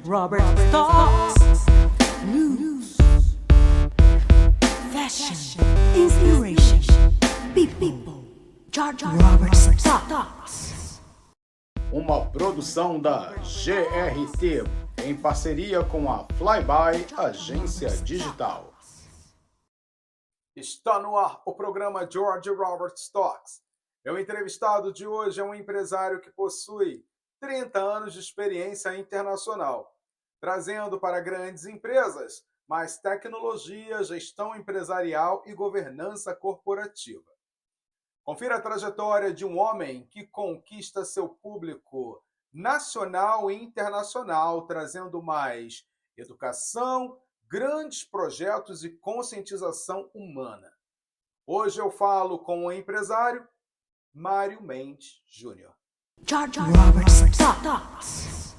Robert Stocks. News, fashion, inspiration, people. Robert Stocks. Uma produção da GRT em parceria com a Flyby Agência Digital. Está no ar o programa George Robert Stocks. O entrevistado de hoje é um empresário que possui 30 anos de experiência internacional, trazendo para grandes empresas mais tecnologia, gestão empresarial e governança corporativa. Confira a trajetória de um homem que conquista seu público nacional e internacional, trazendo mais educação, grandes projetos e conscientização humana. Hoje eu falo com o empresário Mário Mendes Júnior. Robert Stocks.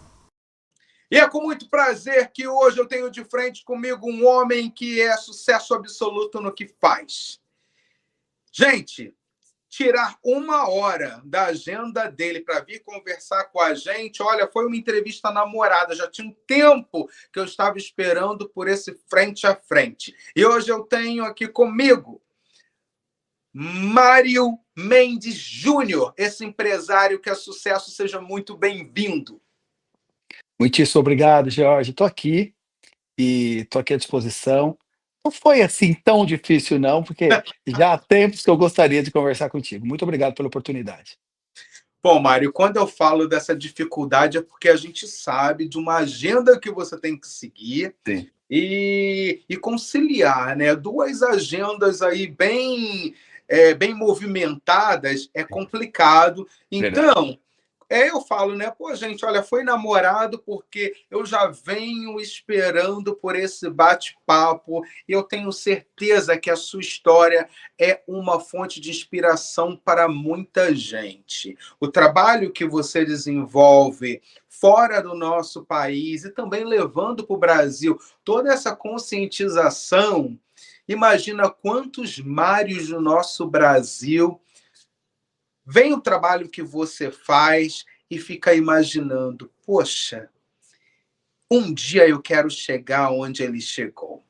E é com muito prazer que hoje eu tenho de frente comigo um homem que é sucesso absoluto no que faz. Gente, tirar 1 hora da agenda dele para vir conversar com a gente, olha, foi uma entrevista namorada, já tinha um tempo que eu estava esperando por esse frente a frente. E hoje eu tenho aqui comigo Mário Mendes Júnior, esse empresário que é sucesso. Seja muito bem-vindo. Muitíssimo obrigado, Jorge. Estou aqui e estou aqui à disposição. Não foi assim tão difícil, não, porque já há tempos que eu gostaria de conversar contigo. Muito obrigado pela oportunidade. Bom, Mário, quando eu falo dessa dificuldade é porque a gente sabe de uma agenda que você tem que seguir. Sim. E conciliar, né? 2 agendas aí bem movimentadas é complicado. Então, eu falo, né? Pô, gente, olha, foi namorado porque eu já venho esperando por esse bate-papo e eu tenho certeza que a sua história é uma fonte de inspiração para muita gente. O trabalho que você desenvolve fora do nosso país e também levando para o Brasil toda essa conscientização, imagina quantos Mários no nosso Brasil vem o trabalho que você faz e fica imaginando, poxa, um dia eu quero chegar onde ele chegou.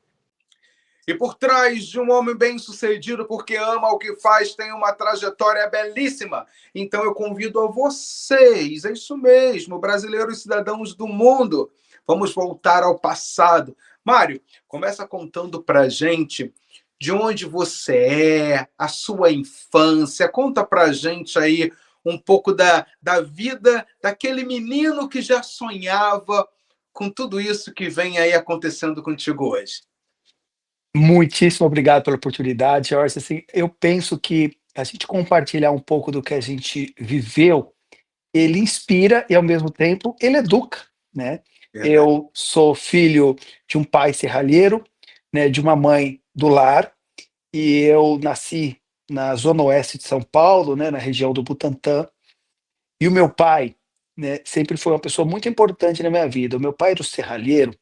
E por trás de um homem bem-sucedido, porque ama o que faz, tem uma trajetória belíssima. Então eu convido a vocês, é isso mesmo, brasileiros e cidadãos do mundo, vamos voltar ao passado. Mário, começa contando pra gente de onde você é, a sua infância. Conta pra gente aí um pouco da vida daquele menino que já sonhava com tudo isso que vem aí acontecendo contigo hoje. Muitíssimo obrigado pela oportunidade, Jorge. Assim, eu penso que a gente compartilhar um pouco do que a gente viveu, ele inspira e, ao mesmo tempo, ele educa, né? Verdade. Eu sou filho de um pai serralheiro, né, de uma mãe do lar, e eu nasci na zona oeste de São Paulo, né, na região do Butantã, e o meu pai, né, sempre foi uma pessoa muito importante na minha vida. O meu pai era um serralheiro,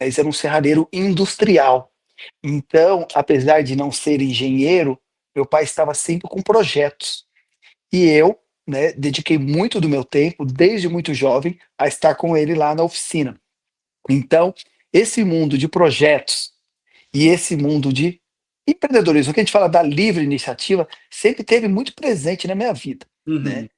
mas era um serralheiro industrial. Então, apesar de não ser engenheiro, meu pai estava sempre com projetos. E eu, né, dediquei muito do meu tempo, desde muito jovem, a estar com ele lá na oficina. Então, esse mundo de projetos e esse mundo de empreendedorismo, que a gente fala da livre iniciativa, sempre teve muito presente na minha vida, né? Uhum.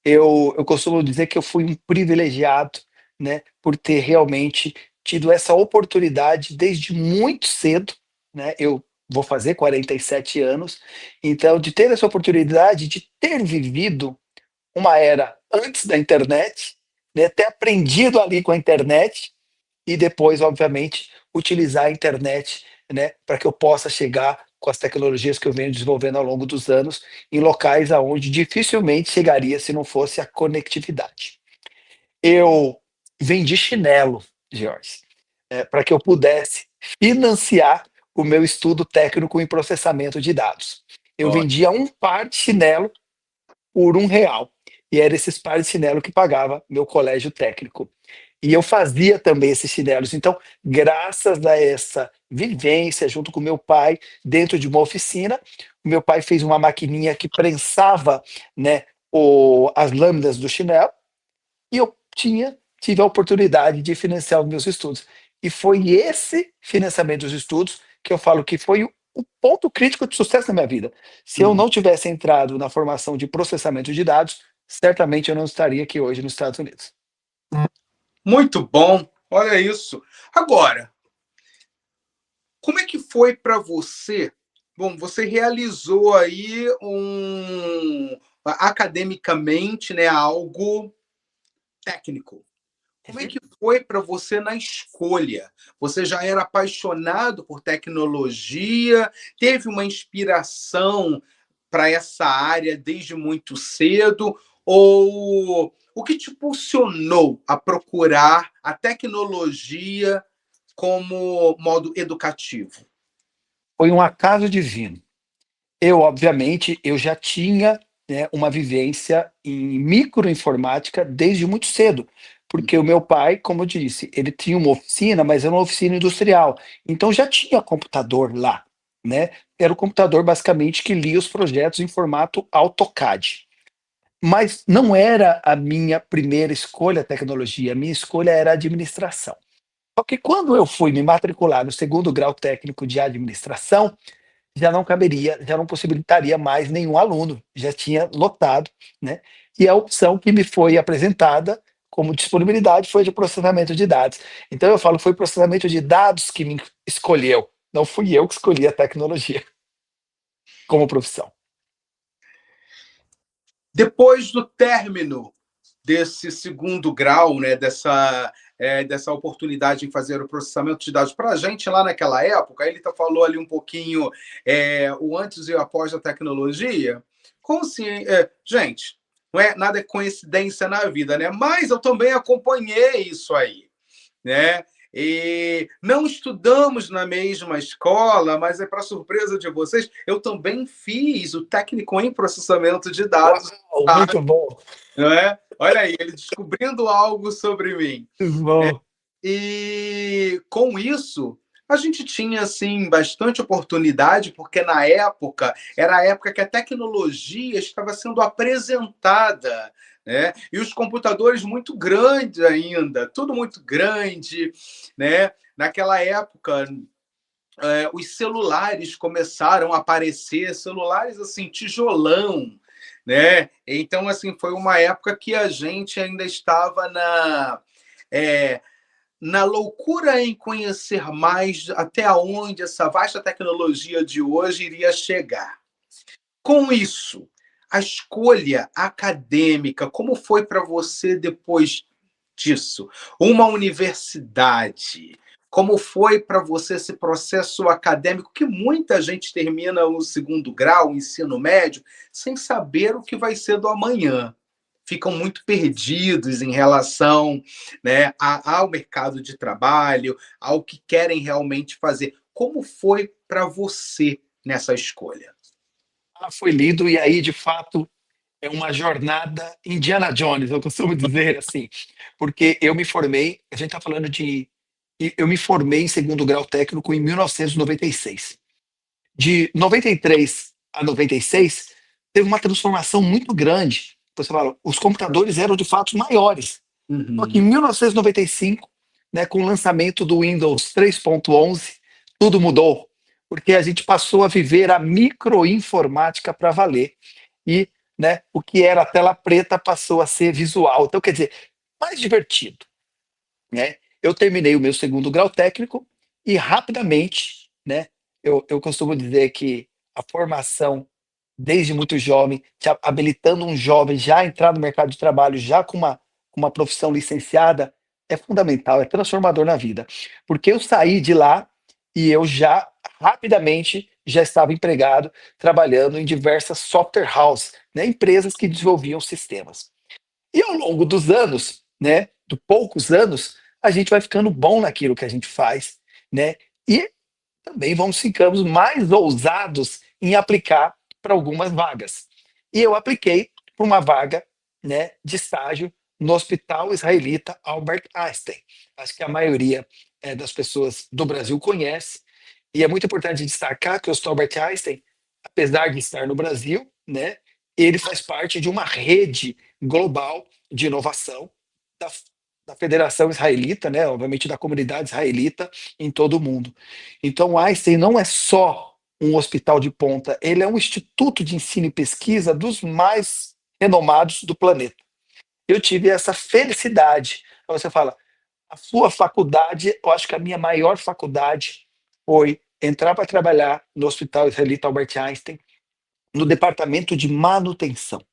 Eu costumo dizer que eu fui um privilegiado, né, por ter realmente tido essa oportunidade desde muito cedo, né? Eu vou fazer 47 anos, então de ter essa oportunidade de ter vivido uma era antes da internet, né, ter aprendido ali com a internet e depois, obviamente, utilizar a internet, né, para que eu possa chegar com as tecnologias que eu venho desenvolvendo ao longo dos anos em locais aonde dificilmente chegaria se não fosse a conectividade. Eu vendi chinelo, Jorge, para que eu pudesse financiar o meu estudo técnico em processamento de dados. Eu Ó, vendia um par de chinelo por R$ 1. E era esses pares de chinelo que pagava meu colégio técnico. E eu fazia também esses chinelos. Então, graças a essa vivência junto com meu pai dentro de uma oficina, o meu pai fez uma maquininha que prensava, né, as lâminas do chinelo, e eu tinha tive a oportunidade de financiar os meus estudos. E foi esse financiamento dos estudos que eu falo que foi o ponto crítico de sucesso na minha vida. Se eu Uhum. não tivesse entrado na formação de processamento de dados, certamente eu não estaria aqui hoje nos Estados Unidos. Muito bom, olha isso. Agora, como é que foi para você? Bom, você realizou aí academicamente, né, algo técnico. Como é que foi para você na escolha? Você já era apaixonado por tecnologia? Teve uma inspiração para essa área desde muito cedo? Ou o que te impulsionou a procurar a tecnologia como modo educativo? Foi um acaso divino. Obviamente, eu já tinha, né, uma vivência em microinformática desde muito cedo, porque o meu pai, como eu disse, ele tinha uma oficina, mas era uma oficina industrial, então já tinha computador lá, né? Era o computador basicamente que lia os projetos em formato AutoCAD. Mas não era a minha primeira escolha a tecnologia, a minha escolha era a administração. Só que quando eu fui me matricular no segundo grau técnico de administração, já não caberia, já não possibilitaria mais nenhum aluno, já tinha lotado, né? E a opção que me foi apresentada como disponibilidade foi de processamento de dados. Então eu falo, foi processamento de dados que me escolheu, não fui eu que escolhi a tecnologia como profissão. Depois do término desse segundo grau, né, dessa oportunidade em fazer o processamento de dados para a gente lá naquela época, ele falou ali um pouquinho o antes e o após da tecnologia. Como assim? Gente, não é nada é coincidência na vida, né? Mas eu também acompanhei isso aí, né? E não estudamos na mesma escola, mas é para surpresa de vocês, eu também fiz o técnico em processamento de dados, Uau, muito bom, não é? Olha aí, ele descobrindo algo sobre mim. muito bom. E com isso, a gente tinha assim bastante oportunidade, porque na época era a época que a tecnologia estava sendo apresentada, né? E os computadores muito grandes ainda, tudo muito grande, né? Naquela época, os celulares começaram a aparecer, celulares assim, tijolão, né? Então, assim, foi uma época que a gente ainda estava é, na loucura em conhecer mais até onde essa vasta tecnologia de hoje iria chegar. Com isso, a escolha acadêmica, como foi para você depois disso? Uma universidade. Como foi para você esse processo acadêmico que muita gente termina o segundo grau, o ensino médio, sem saber o que vai ser do amanhã? Ficam muito perdidos em relação, né, ao mercado de trabalho, ao que querem realmente fazer. Como foi para você nessa escolha? Foi lido e aí, de fato, é uma jornada Indiana Jones, eu costumo dizer assim, porque eu me formei, a gente está falando de. Eu me formei em segundo grau técnico em 1996. De 93 a 96, teve uma transformação muito grande. Você fala, os computadores eram de fato maiores. Só que em Uhum. 1995, né, com o lançamento do Windows 3.11, tudo mudou, porque a gente passou a viver a microinformática para valer. E, né, o que era a tela preta passou a ser visual. Então, quer dizer, mais divertido, né? Eu terminei o meu segundo grau técnico e rapidamente, né, eu costumo dizer que a formação desde muito jovem, habilitando um jovem já a entrar no mercado de trabalho já com uma profissão licenciada, é fundamental, é transformador na vida. Porque eu saí de lá e eu já rapidamente já estava empregado trabalhando em diversas software houses, né, empresas que desenvolviam sistemas. E ao longo dos anos, né, de poucos anos, a gente vai ficando bom naquilo que a gente faz, né? E também vamos ficando mais ousados em aplicar para algumas vagas. E eu apliquei para uma vaga, né, de estágio no Hospital Israelita Albert Einstein. Acho que a maioria das pessoas do Brasil conhece. E é muito importante destacar que o Hospital Albert Einstein, apesar de estar no Brasil, né, ele faz parte de uma rede global de inovação da da Federação Israelita, né, obviamente da comunidade israelita em todo o mundo. Então, o Einstein não é só um hospital de ponta, ele é um instituto de ensino e pesquisa dos mais renomados do planeta. Eu tive essa felicidade. Então, você fala, a sua faculdade, eu acho que a minha maior faculdade foi entrar para trabalhar no Hospital Israelita Albert Einstein, no departamento de manutenção.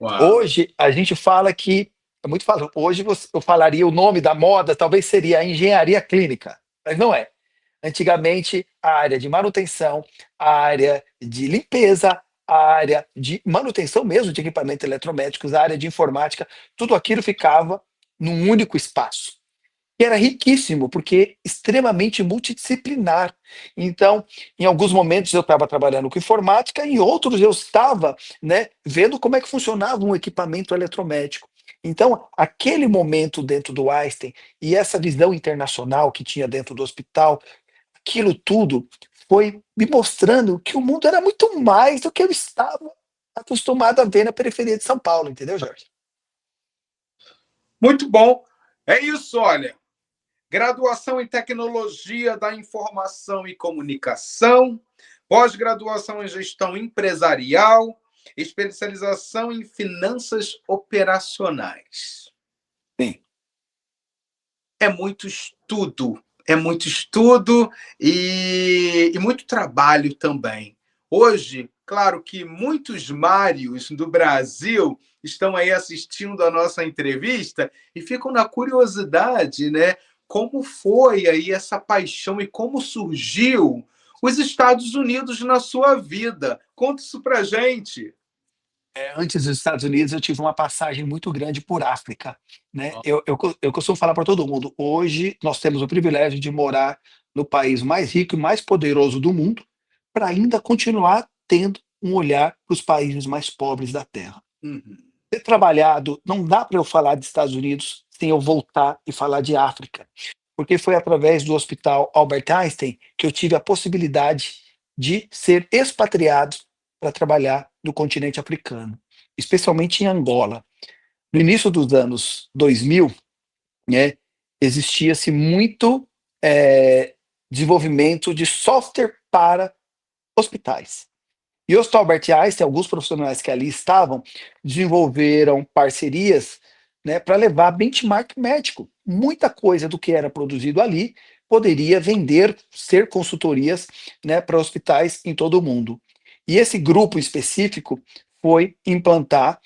Uau. Hoje a gente fala que, é muito fácil, hoje eu falaria o nome da moda, talvez seria a engenharia clínica, mas não é. Antigamente, a área de manutenção, a área de limpeza, a área de manutenção mesmo de equipamentos eletromédicos, a área de informática, tudo aquilo ficava num único espaço que era riquíssimo, porque extremamente multidisciplinar. Então, em alguns momentos eu estava trabalhando com informática, em outros eu estava, né, vendo como é que funcionava um equipamento eletromédico. Então, aquele momento dentro do Einstein e essa visão internacional que tinha dentro do hospital, aquilo tudo foi me mostrando que o mundo era muito mais do que eu estava acostumado a ver na periferia de São Paulo, entendeu, Jorge? Muito bom. É isso, olha. Graduação em Tecnologia da Informação e Comunicação, pós-graduação em Gestão Empresarial, especialização em Finanças Operacionais. Sim. É muito estudo e muito trabalho também. Hoje, claro que muitos Mários do Brasil estão aí assistindo a nossa entrevista e ficam na curiosidade, né? Como foi aí essa paixão e como surgiu os Estados Unidos na sua vida? Conta isso pra gente. Antes dos Estados Unidos, eu tive uma passagem muito grande por África, né? Eu costumo falar para todo mundo, hoje nós temos o privilégio de morar no país mais rico e mais poderoso do mundo, para ainda continuar tendo um olhar para os países mais pobres da Terra. Uhum. Ter trabalhado, não dá para eu falar dos Estados Unidos sem eu voltar e falar de África, porque foi através do Hospital Albert Einstein que eu tive a possibilidade de ser expatriado para trabalhar no continente africano, especialmente em Angola. No início dos anos 2000, né, existia-se muito desenvolvimento de software para hospitais. E o Hospital Albert Einstein, alguns profissionais que ali estavam, desenvolveram parcerias, né, para levar benchmark médico. Muita coisa do que era produzido ali poderia vender, ser consultorias, né, para hospitais em todo o mundo. E esse grupo específico foi implantar,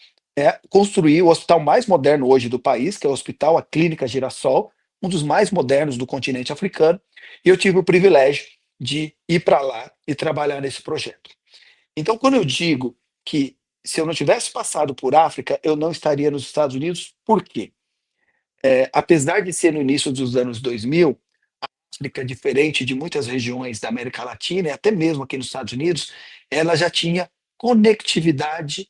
construir o hospital mais moderno hoje do país, que é o Hospital, a Clínica Girassol, um dos mais modernos do continente africano, e eu tive o privilégio de ir para lá e trabalhar nesse projeto. Então, quando eu digo que se eu não tivesse passado por África, eu não estaria nos Estados Unidos, por quê? Apesar de ser no início dos anos 2000, a África, diferente de muitas regiões da América Latina e até mesmo aqui nos Estados Unidos, ela já tinha conectividade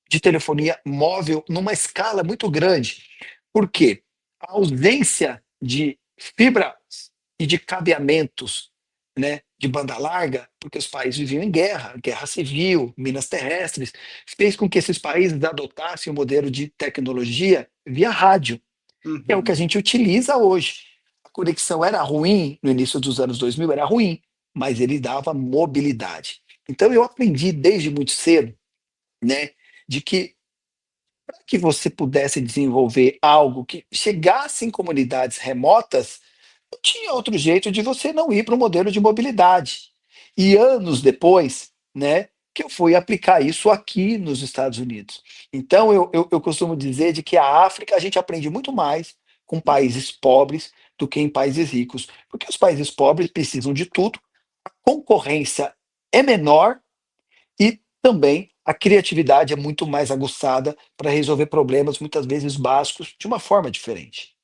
de telefonia móvel numa escala muito grande. Por quê? A ausência de fibras e de cabeamentos, né, de banda larga, porque os países viviam em guerra, guerra civil, minas terrestres, fez com que esses países adotassem o modelo de tecnologia via rádio, que é o que a Uhum. gente utiliza hoje. A conexão era ruim no início dos anos 2000, era ruim, mas ele dava mobilidade. Então eu aprendi desde muito cedo, né, de que para que você pudesse desenvolver algo que chegasse em comunidades remotas, não tinha outro jeito de você não ir para o modelo de mobilidade. E anos depois, né, que eu fui aplicar isso aqui nos Estados Unidos. Então, eu costumo dizer de que a África a gente aprende muito mais com países pobres do que em países ricos, porque os países pobres precisam de tudo, a concorrência é menor e também a criatividade é muito mais aguçada para resolver problemas muitas vezes básicos de uma forma diferente.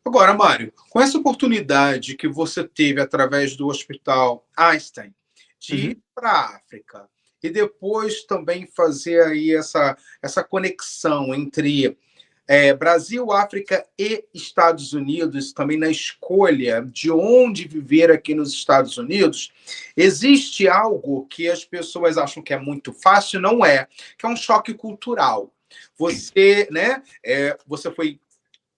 Agora, Mário, com essa oportunidade que você teve através do Hospital Einstein de ir Uhum. para a África e depois também fazer aí essa conexão entre Brasil, África e Estados Unidos, também na escolha de onde viver aqui nos Estados Unidos, existe algo que as pessoas acham que é muito fácil, não é, que é um choque cultural. Você, né, você foi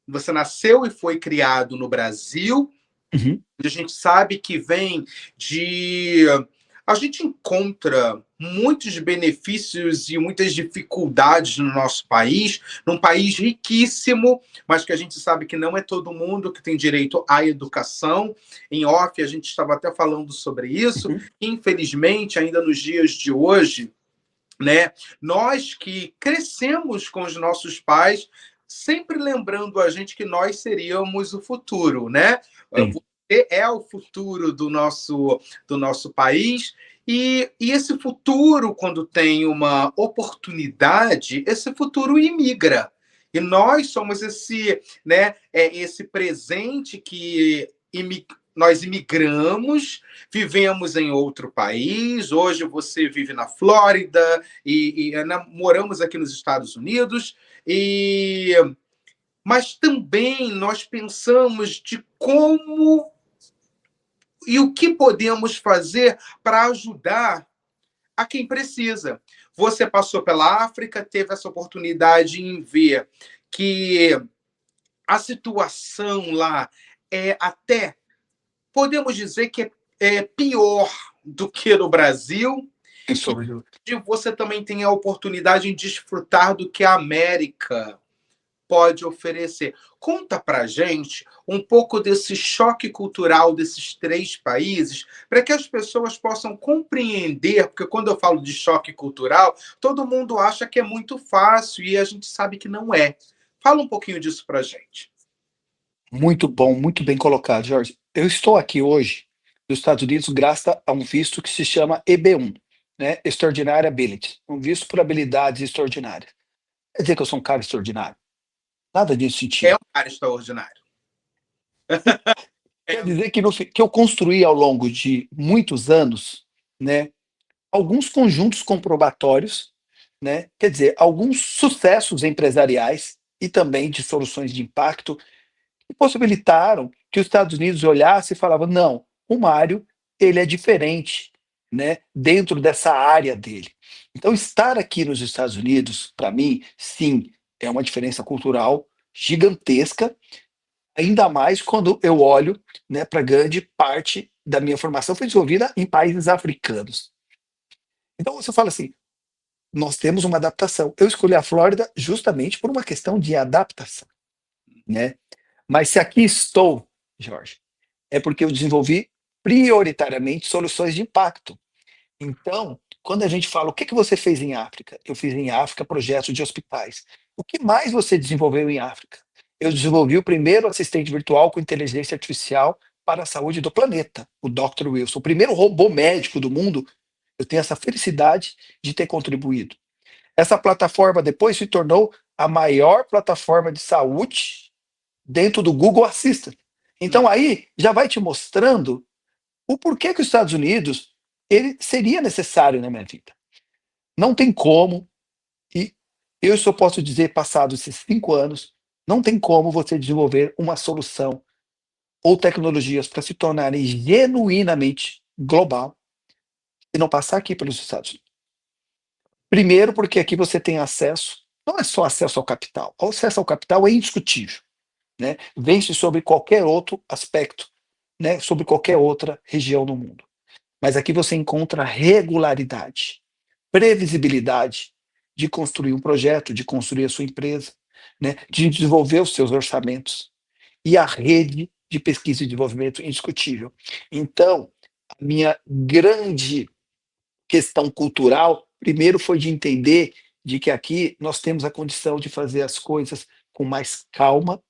você nasceu e foi criado no Brasil, Uhum. a gente sabe que vem de. A gente encontra muitos benefícios e muitas dificuldades no nosso país, num país riquíssimo, mas que a gente sabe que não é todo mundo que tem direito à educação. Em off, a gente estava até falando sobre isso. Uhum. Infelizmente, ainda nos dias de hoje, né, nós que crescemos com os nossos pais, sempre lembrando a gente que nós seríamos o futuro, né? Sim. Você é o futuro do nosso país. E esse futuro, quando tem uma oportunidade, esse futuro imigra. E nós somos esse, né, esse presente que nós imigramos, vivemos em outro país. Hoje você vive na Flórida moramos aqui nos Estados Unidos. Mas também nós pensamos de como e o que podemos fazer para ajudar a quem precisa. Você passou pela África, teve essa oportunidade em ver que a situação lá é até, podemos dizer que é pior do que no Brasil. E você também tem a oportunidade de desfrutar do que a América pode oferecer. Conta pra gente um pouco desse choque cultural desses três países, para que as pessoas possam compreender, porque quando eu falo de choque cultural, todo mundo acha que é muito fácil e a gente sabe que não é. Fala um pouquinho disso pra gente. Muito bom, muito bem colocado, Jorge. Eu estou aqui hoje nos Estados Unidos graças a um visto que se chama EB1, né? Extraordinary Ability, um visto por habilidades extraordinárias. Quer dizer que eu sou um cara extraordinário? Nada disso É sentido. um cara extraordinário. Quer dizer que, que eu construí ao longo de muitos anos, né, alguns conjuntos comprobatórios, né, quer dizer, alguns sucessos empresariais e também de soluções de impacto que possibilitaram que os Estados Unidos olhassem e falavam, não, o Mário, ele é diferente, né, dentro dessa área dele. Então, estar aqui nos Estados Unidos, para mim, sim, é uma diferença cultural gigantesca, ainda mais quando eu olho, né, para grande parte da minha formação foi desenvolvida em países africanos. Então, você fala assim, nós temos uma adaptação. Eu escolhi a Flórida justamente por uma questão de adaptação, né? Mas se aqui estou, Jorge, é porque eu desenvolvi prioritariamente soluções de impacto. Então, quando a gente fala, o que que você fez em África? Eu fiz em África projetos de hospitais. O que mais você desenvolveu em África? Eu desenvolvi o primeiro assistente virtual com inteligência artificial para a saúde do planeta, o Dr. Wilson. O primeiro robô médico do mundo. Eu tenho essa felicidade de ter contribuído. Essa plataforma depois se tornou a maior plataforma de saúde dentro do Google Assistant. Então aí já vai te mostrando o porquê que os Estados Unidos ele seria necessário na minha vida. Não tem como, e eu só posso dizer, passados esses 5 anos, não tem como você desenvolver uma solução ou tecnologias para se tornarem genuinamente global e não passar aqui pelos Estados Unidos. Primeiro, porque aqui você tem acesso, não é só acesso ao capital, o acesso ao capital é indiscutível, né? Vence sobre qualquer outro aspecto, né? Sobre qualquer outra região do mundo. Mas aqui você encontra regularidade, previsibilidade de construir um projeto, de construir a sua empresa, né? De desenvolver os seus orçamentos e a rede de pesquisa e desenvolvimento indiscutível. Então, a minha grande questão cultural, primeiro foi de entender de que aqui nós temos a condição de fazer as coisas com mais calma,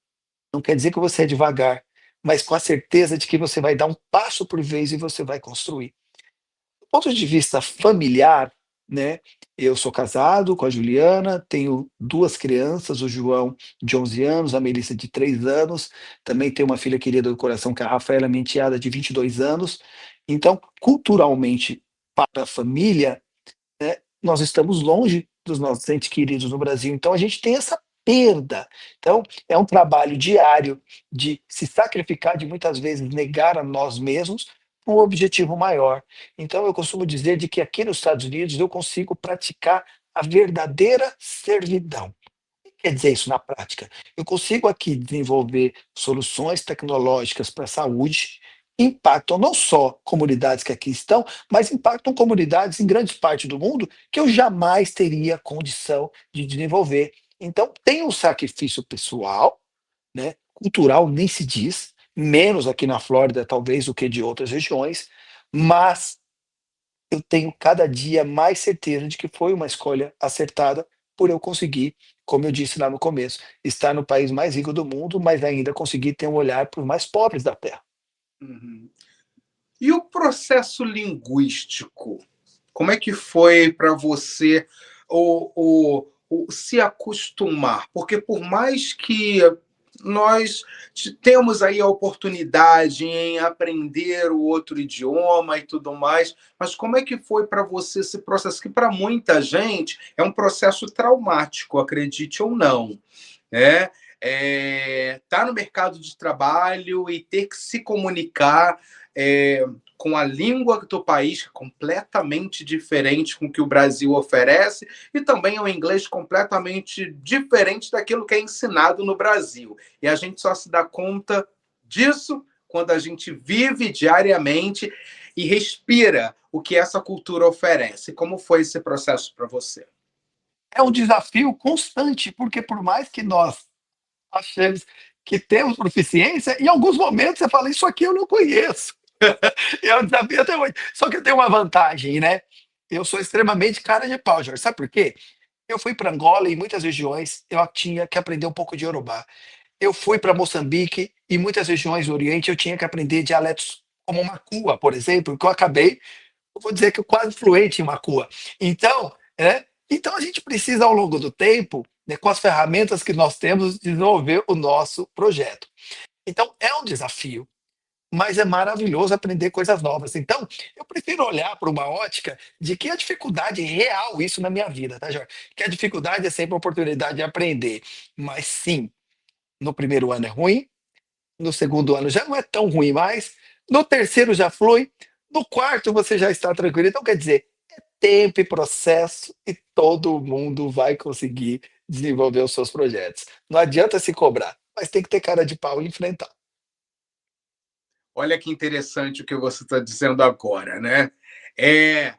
não quer dizer que você é devagar, mas com a certeza de que você vai dar um passo por vez e você vai construir. Do ponto de vista familiar, né, eu sou casado com a Juliana, tenho 2 crianças, o João de 11 anos, a Melissa de 3 anos, também tenho uma filha querida do coração que é a Rafaela, minha enteada, de 22 anos. Então, culturalmente, para a família, né, nós estamos longe dos nossos entes queridos no Brasil, então a gente tem essa perda. Então, é um trabalho diário de se sacrificar, de muitas vezes negar a nós mesmos um objetivo maior. Então, eu costumo dizer de que aqui nos Estados Unidos eu consigo praticar a verdadeira servidão. O quer dizer isso na prática? Eu consigo aqui desenvolver soluções tecnológicas para a saúde, impactam não só comunidades que aqui estão, mas impactam comunidades em grandes partes do mundo que eu jamais teria condição de desenvolver. Então, tem um sacrifício pessoal, né, cultural nem se diz, menos aqui na Flórida, talvez, do que de outras regiões, mas eu tenho cada dia mais certeza de que foi uma escolha acertada por eu conseguir, como eu disse lá no começo, estar no país mais rico do mundo, mas ainda conseguir ter um olhar para os mais pobres da terra. Uhum. E o processo linguístico? Como é que foi para você se acostumar? Porque por mais que nós temos aí a oportunidade em aprender o outro idioma e tudo mais, mas como é que foi para você esse processo? Que para muita gente é um processo traumático, acredite ou não, né? Tá no mercado de trabalho e ter que se comunicar com a língua do país, que é completamente diferente com o que o Brasil oferece, e também é um inglês completamente diferente daquilo que é ensinado no Brasil. E a gente só se dá conta disso quando a gente vive diariamente e respira o que essa cultura oferece. Como foi esse processo para você? É um desafio constante, porque por mais que nós achemos que temos proficiência, em alguns momentos você fala, isso aqui eu não conheço. É um desafio até hoje. Só que eu tenho uma vantagem, né? Eu sou extremamente cara de pau, Jorge. Sabe por quê? Eu fui para Angola e em muitas regiões eu tinha que aprender um pouco de Yorubá. Eu fui para Moçambique e muitas regiões do Oriente eu tinha que aprender dialetos como Macua, por exemplo, que eu acabei, eu vou dizer que eu quase fluente em Macua. Então, então a gente precisa ao longo do tempo, né, com as ferramentas que nós temos, desenvolver o nosso projeto. Então é um desafio, mas é maravilhoso aprender coisas novas. Então, eu prefiro olhar para uma ótica de que a dificuldade real, isso na minha vida, tá, Jorge? Que a dificuldade é sempre uma oportunidade de aprender. Mas sim, no primeiro ano é ruim, no segundo ano já não é tão ruim mais, no terceiro já flui, no quarto você já está tranquilo. Então, quer dizer, é tempo e processo e todo mundo vai conseguir desenvolver os seus projetos. Não adianta se cobrar, mas tem que ter cara de pau e enfrentar. Olha que interessante o que você está dizendo agora, né? É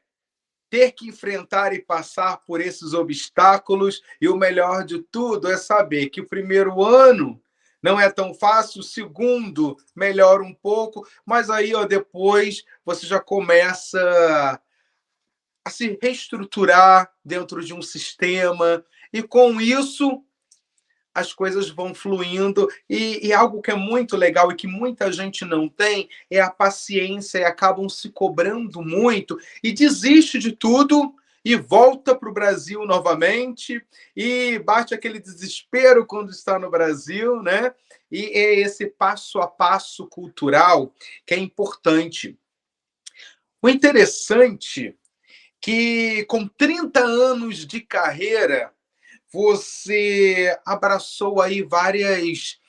ter que enfrentar e passar por esses obstáculos, e o melhor de tudo é saber que o primeiro ano não é tão fácil, o segundo melhora um pouco, mas aí ó, depois você já começa a se reestruturar dentro de um sistema, e com isso as coisas vão fluindo. E algo que é muito legal e que muita gente não tem é a paciência, e acabam se cobrando muito e desiste de tudo e volta para o Brasil novamente e bate aquele desespero quando está no Brasil, né? E é esse passo a passo cultural que é importante. O interessante é que com 30 anos de carreira você abraçou aí várias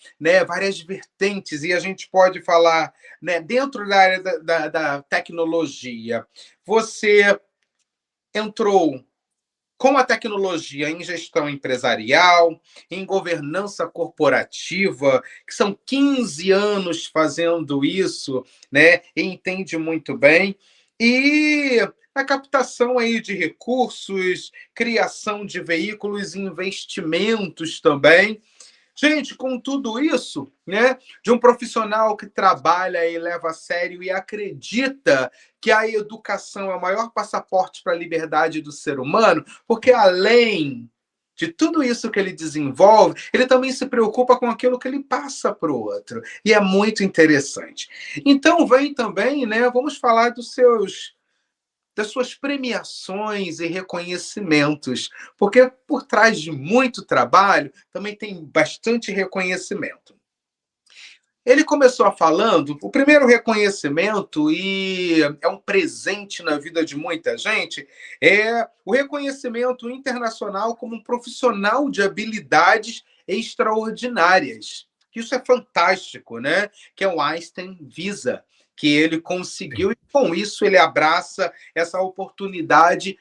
vertentes, e a gente pode falar, né, dentro da área da tecnologia. Você entrou com a tecnologia em gestão empresarial, em governança corporativa, que são 15 anos fazendo isso, né? E entende muito bem. E a captação aí de recursos, criação de veículos e investimentos também. Gente, com tudo isso, né, de um profissional que trabalha e leva a sério e acredita que a educação é o maior passaporte para a liberdade do ser humano, porque além de tudo isso que ele desenvolve, ele também se preocupa com aquilo que ele passa para o outro. E é muito interessante. Então, vem também, né, vamos falar das suas premiações e reconhecimentos, porque por trás de muito trabalho também tem bastante reconhecimento. Ele começou falando, o primeiro reconhecimento, e é um presente na vida de muita gente, é o reconhecimento internacional como um profissional de habilidades extraordinárias. Isso é fantástico, né? Que é o Einstein Visa, que ele conseguiu, e com isso ele abraça essa oportunidade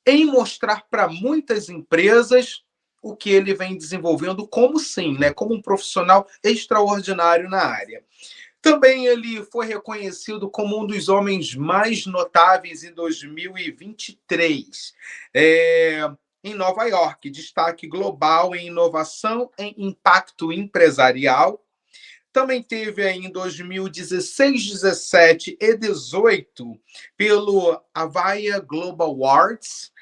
em mostrar para muitas empresas o que ele vem desenvolvendo como sim, né, como um profissional extraordinário na área. Também ele foi reconhecido como um dos homens mais notáveis em 2023, em Nova York, destaque global em inovação em impacto empresarial. Também teve aí em 2016, 17 e 18 pelo Avaya Global Awards,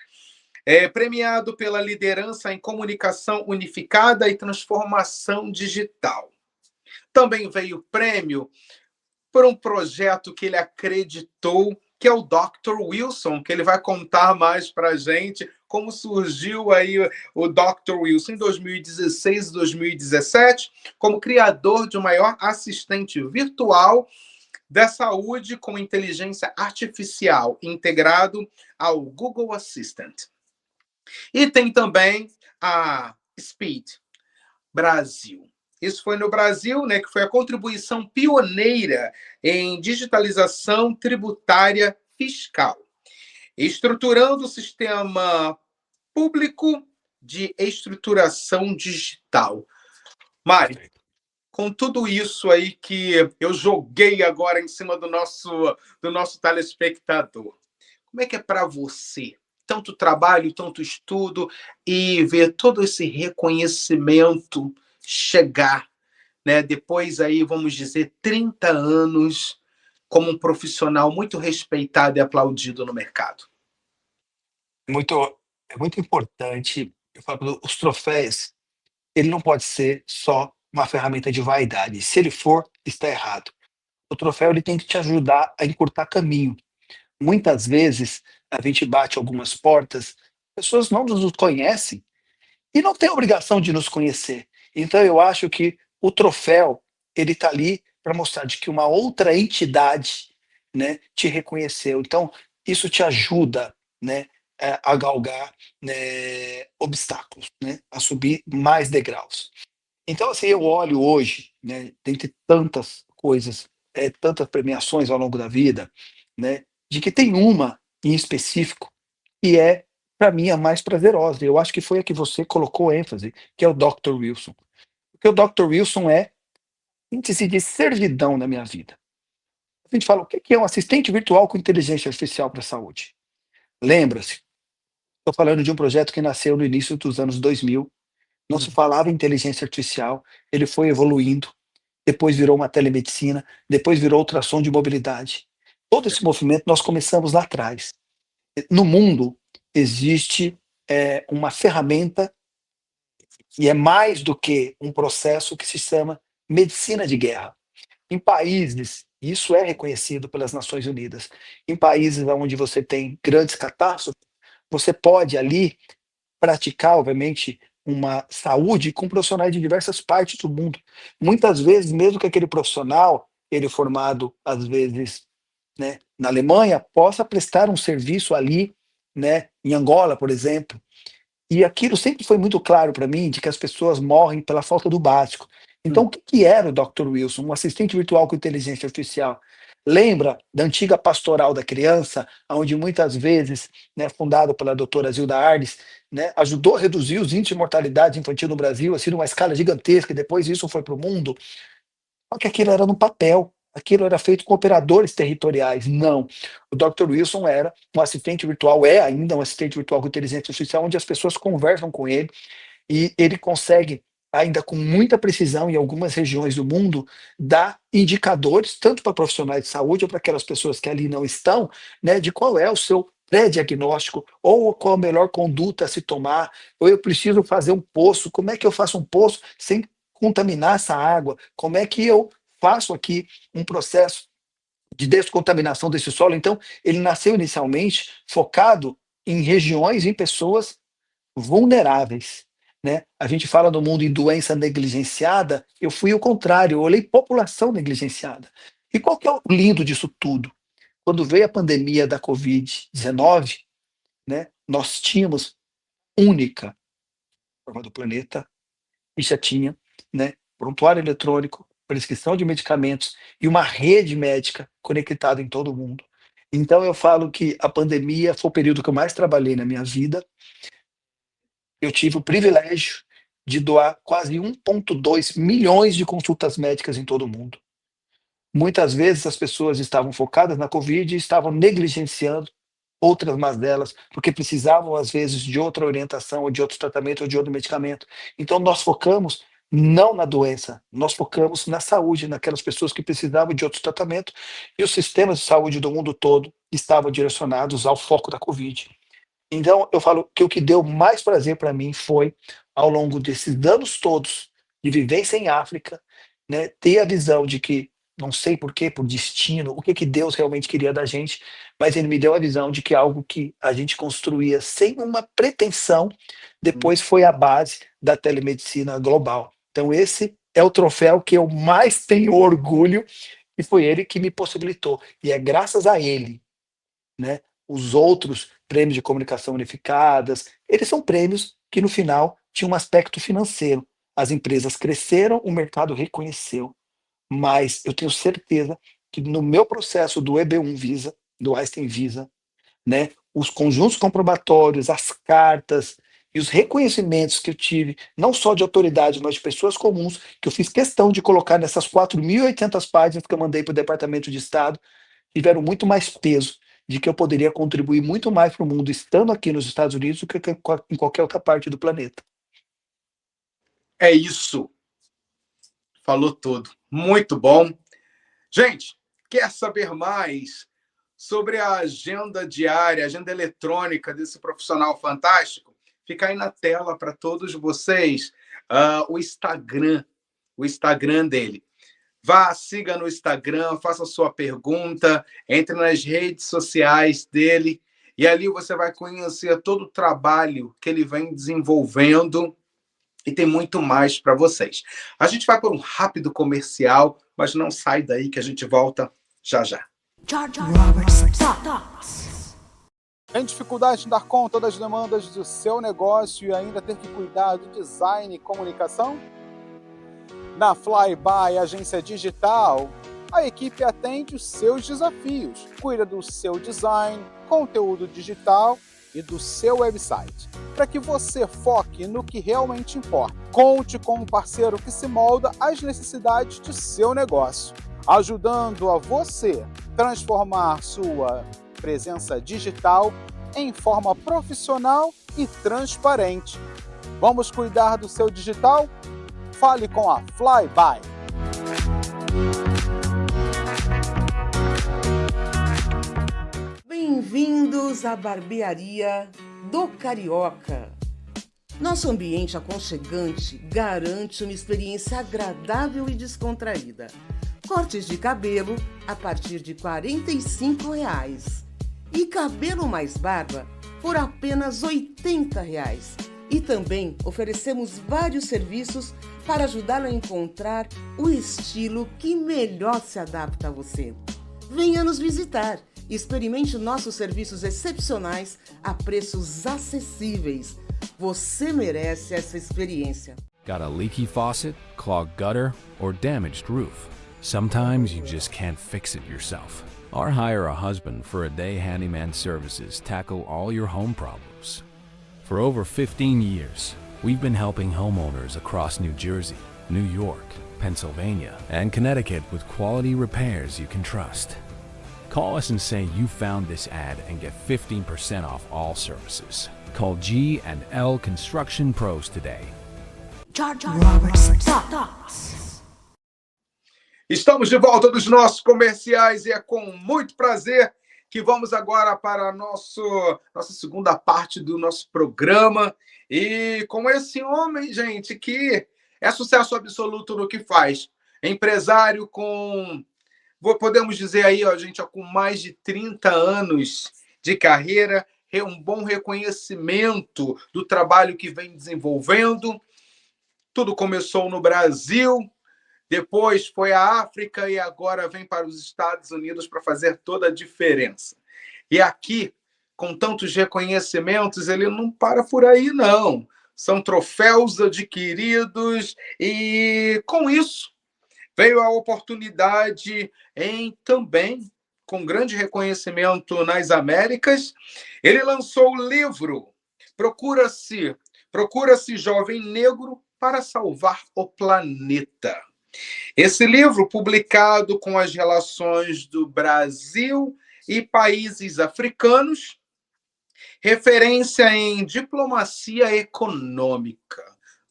premiado pela liderança em comunicação unificada e transformação digital. Também veio o prêmio por um projeto que ele acreditou, que é o Dr. Wilson, que ele vai contar mais para a gente como surgiu aí o Dr. Wilson em 2016 e 2017, como criador de um maior assistente virtual da saúde com inteligência artificial integrado ao Google Assistant. E tem também a Speed Brasil. Isso foi no Brasil, né, que foi a contribuição pioneira em digitalização tributária fiscal, estruturando o sistema público de estruturação digital. Mário, com tudo isso aí que eu joguei agora em cima do nosso telespectador, como é que é para você? Tanto trabalho, tanto estudo e ver todo esse reconhecimento chegar, né? Depois aí, vamos dizer, 30 anos como um profissional muito respeitado e aplaudido no mercado. Muito, é muito importante, eu falo, os troféus, ele não pode ser só uma ferramenta de vaidade. Se ele for, está errado. O troféu ele tem que te ajudar a encurtar caminho. Muitas vezes a gente bate algumas portas, pessoas não nos conhecem e não tem obrigação de nos conhecer. Então eu acho que o troféu ele está ali para mostrar de que uma outra entidade, né, te reconheceu. Então isso te ajuda, né, a galgar, né, obstáculos, né, a subir mais degraus. Então assim eu olho hoje, né, dentre tantas coisas, tantas premiações ao longo da vida, né, de que tem uma em específico que é para mim a mais prazerosa. Eu acho que foi a que você colocou ênfase, que é o Dr. Wilson. Porque o Dr. Wilson é índice de servidão na minha vida. A gente fala, o que é um assistente virtual com inteligência artificial para a saúde? Lembra-se, estou falando de um projeto que nasceu no início dos anos 2000, não se falava em inteligência artificial, ele foi evoluindo, depois virou uma telemedicina, depois virou ultrassom de mobilidade. Todo esse movimento nós começamos lá atrás. No mundo existe uma ferramenta que é mais do que um processo que se chama medicina de guerra. Em países, isso é reconhecido pelas Nações Unidas, em países onde você tem grandes catástrofes, você pode ali praticar, obviamente, uma saúde com profissionais de diversas partes do mundo. Muitas vezes, mesmo que aquele profissional, ele formado, às vezes, né, na Alemanha, possa prestar um serviço ali, né, em Angola, por exemplo. E aquilo sempre foi muito claro para mim, de que as pessoas morrem pela falta do básico. Então, o que que era o Dr. Wilson? Um assistente virtual com inteligência artificial. Lembra da antiga pastoral da criança, onde muitas vezes, né, fundado pela doutora Zilda Arnes, né, ajudou a reduzir os índices de mortalidade infantil no Brasil, assim, numa escala gigantesca, e depois isso foi para o mundo? Só que aquilo era no papel, aquilo era feito com operadores territoriais. Não. O Dr. Wilson era um assistente virtual, é ainda um assistente virtual com inteligência artificial, onde as pessoas conversam com ele e ele consegue, ainda com muita precisão em algumas regiões do mundo, dar indicadores, tanto para profissionais de saúde ou para aquelas pessoas que ali não estão, né, de qual é o seu pré-diagnóstico, ou qual a melhor conduta a se tomar, ou eu preciso fazer um poço, como é que eu faço um poço sem contaminar essa água, como é que eu faço aqui um processo de descontaminação desse solo. Então, ele nasceu inicialmente focado em regiões, em pessoas vulneráveis, né? A gente fala no mundo em doença negligenciada, eu fui o contrário, eu olhei população negligenciada. E qual que é o lindo disso tudo? Quando veio a pandemia da Covid-19, né, nós tínhamos única forma do planeta e já tinha, né, prontuário eletrônico, prescrição de medicamentos e uma rede médica conectada em todo o mundo. Então eu falo que a pandemia foi o período que eu mais trabalhei na minha vida, eu tive o privilégio de doar quase 1,2 milhões de consultas médicas em todo o mundo. Muitas vezes as pessoas estavam focadas na Covid e estavam negligenciando outras mazelas, porque precisavam, às vezes, de outra orientação, ou de outro tratamento, ou de outro medicamento. Então, nós focamos não na doença, nós focamos na saúde, naquelas pessoas que precisavam de outros tratamentos, e os sistemas de saúde do mundo todo estavam direcionados ao foco da Covid. Então, eu falo que o que deu mais prazer para mim foi, ao longo desses anos todos de vivência em África, né, ter a visão de que, não sei por quê, por destino, o que que Deus realmente queria da gente, mas ele me deu a visão de que algo que a gente construía sem uma pretensão, depois foi a base da telemedicina global. Então, esse é o troféu que eu mais tenho orgulho, e foi ele que me possibilitou. E é graças a ele, né? Os outros prêmios de comunicação unificadas, eles são prêmios que no final tinham um aspecto financeiro. As empresas cresceram, o mercado reconheceu, mas eu tenho certeza que no meu processo do EB1 Visa, do Einstein Visa, né, os conjuntos comprobatórios, as cartas e os reconhecimentos que eu tive, não só de autoridades, mas de pessoas comuns, que eu fiz questão de colocar nessas 4.800 páginas que eu mandei para o Departamento de Estado, tiveram muito mais peso, de que eu poderia contribuir muito mais para o mundo estando aqui nos Estados Unidos do que em qualquer outra parte do planeta. É isso. Falou tudo. Muito bom. Gente, quer saber mais sobre a agenda diária, a agenda eletrônica desse profissional fantástico? Fica aí na tela para todos vocês o Instagram dele. Vá, siga no Instagram, faça sua pergunta, entre nas redes sociais dele e ali você vai conhecer todo o trabalho que ele vem desenvolvendo e tem muito mais para vocês. A gente vai por um rápido comercial, mas não sai daí que a gente volta já já. Robert's Thoughts. Tem dificuldade em dar conta das demandas do seu negócio e ainda ter que cuidar do design e comunicação? Na Flyby Agência Digital, a equipe atende os seus desafios, cuida do seu design, conteúdo digital e do seu website, para que você foque no que realmente importa. Conte com um parceiro que se molda às necessidades do seu negócio, ajudando a você transformar sua presença digital em forma profissional e transparente. Vamos cuidar do seu digital? Fale com a Flyby. Bem-vindos à barbearia do Carioca. Nosso ambiente aconchegante garante uma experiência agradável e descontraída. Cortes de cabelo a partir de R$ 45,00 e cabelo mais barba por apenas R$ 80,00. E também oferecemos vários serviços para ajudá-lo a encontrar o estilo que melhor se adapta a você. Venha nos visitar e experimente nossos serviços excepcionais a preços acessíveis. Você merece essa experiência. Got a leaky faucet, clogged gutter, or damaged roof? Sometimes you just can't fix it yourself. Or hire a husband for a day handyman services tackle all your home problems. For over 15 years, we've been helping homeowners across New Jersey, New York, Pennsylvania, and Connecticut with quality repairs you can trust. Call us and say you found this ad and get 15% off all services. Call G&L Construction Pros today. Robert's Thoughts. Estamos de volta dos nossos comerciais e é com muito prazer que vamos agora para a nossa segunda parte do nosso programa. E com esse homem, gente, que é sucesso absoluto no que faz. Empresário com, podemos dizer aí, ó, gente, ó, com mais de 30 anos de carreira, um bom reconhecimento do trabalho que vem desenvolvendo. Tudo começou no Brasil, depois foi à África e agora vem para os Estados Unidos para fazer toda a diferença. E aqui, com tantos reconhecimentos, ele não para por aí, não. São troféus adquiridos e, com isso, veio a oportunidade em também, com grande reconhecimento nas Américas, ele lançou o livro Procura-se Procura-se Jovem Negro para Salvar o Planeta. Esse livro, publicado com as relações do Brasil e países africanos, referência em diplomacia econômica.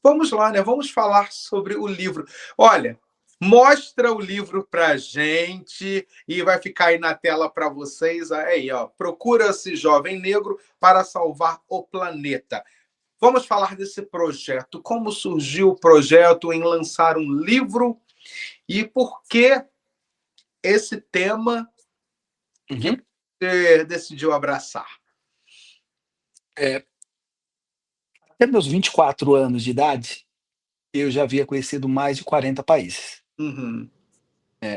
Vamos lá, né? Vamos falar sobre o livro. Olha, mostra o livro para gente e vai ficar aí na tela para vocês. Aí, ó, Procura-se Jovem Negro para Salvar o Planeta. Vamos falar desse projeto. Como surgiu o projeto em lançar um livro e por que esse tema Uhum. você decidiu abraçar? Até meus 24 anos de idade, eu já havia conhecido mais de 40 países. Uhum.